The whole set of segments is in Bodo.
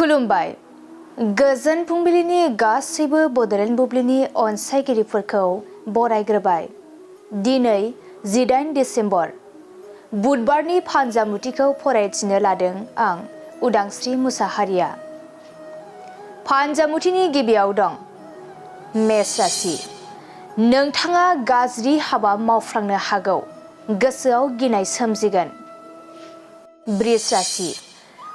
खुलुमबाय। गोजोन फुंबिलिनि गासैबो बड'लेण्ड बुब्लिनि अनसायगिरिफोरखौ बरायग्रोबाय। दिनै 18 डिसेम्बर बुधबारनि फानजामुथिखौ फरायथिनो लादों आं उदांस्रि मुसाहारिया। फानजामुथिनि गिबियाव दं मेष राशि। नोंथाङा गाज्रि हाबा मावफ्लांनो हागौ, गोसोआव गिनाय सोमजिगोन। बृष राशि।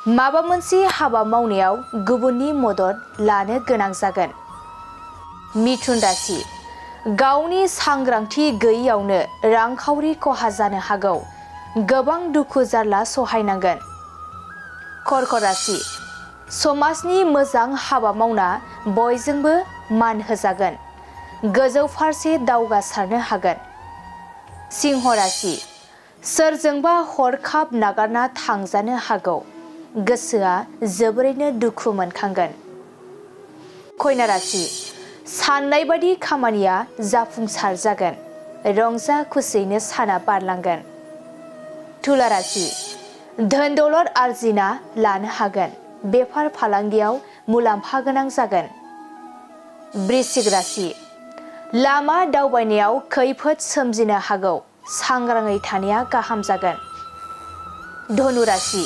माबा मोनसे हाबा मावनायाव गुबुननि मदद लानो गोनां जागोन। मिथुन राशि। गावनि सांग्रांथि गैयैयावनो रांखावरि खहा जानो हागौ, गोबां दुखु जारला सहायनांगोन। कर्कट राशि। समाजनि मोजां हाबा मावना बयजोंबो मान होजागोन, गोजौ फारसे दावगासारनो हागोन। सिंह राशि। सोरजोंबा हरखाब नागारना थांजानो हागौ, गोसोआ जोबोरैनो दुखु मोनखांगोन। कन्या राशि। साननाय बादि खामानिया जाफुंसार जागोन, रंजा खुसियैनो साना बारलांगोन। तुला राशि। धोन दौलत आरजिना लानो हागोन, बेफार फालांगियाव मुलाम्फा गोनां जागोन। वृश्चिक राशि। लामा दावबायनायाव खैफोद सोमजिनो हागौ, सांग्राङै थानाया गाहाम जागोन। धनु राशि।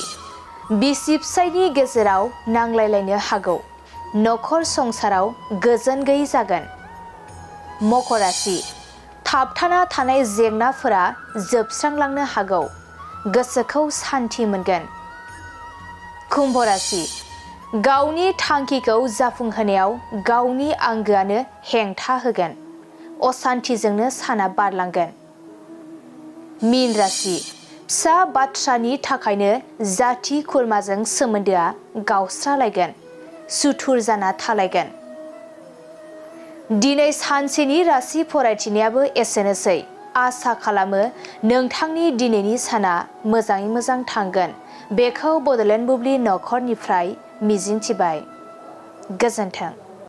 बिसि फिसायनि गेजेराव नांलायलायनो हागौ, नखर संसाराव गोजोन गैयै जागोन। मकर राशि। थाबथाना थानाय जेंनाफोरा जोबस्रांलांनो हागौ, गोसोखौ सान्थि मोनगोन। कुम्भ राशि। गावनि थांखिखौ जाफुंहोनायाव गावनि आंगोआनो हेंथा होगोन, असान्थिजोंनो साना बारलांगोन। मीन राशि। फिसा बाथ्रानि थाखायनो जाथि खुरमाजों सोमोन्दोआ गावस्रालायगोन, सुथुर जाना थालायगोन। दिनै सानसेनि राशि फरायथिनायाबो एसेनोसै। आसा खालामो नोंथांनि दिनैनि साना मोजाङै मोजां थांगोन, बेखौ बड'लेण्ड बुब्लि नखरनिफ्राय मिजिंथिबाय। गोजोन्थों।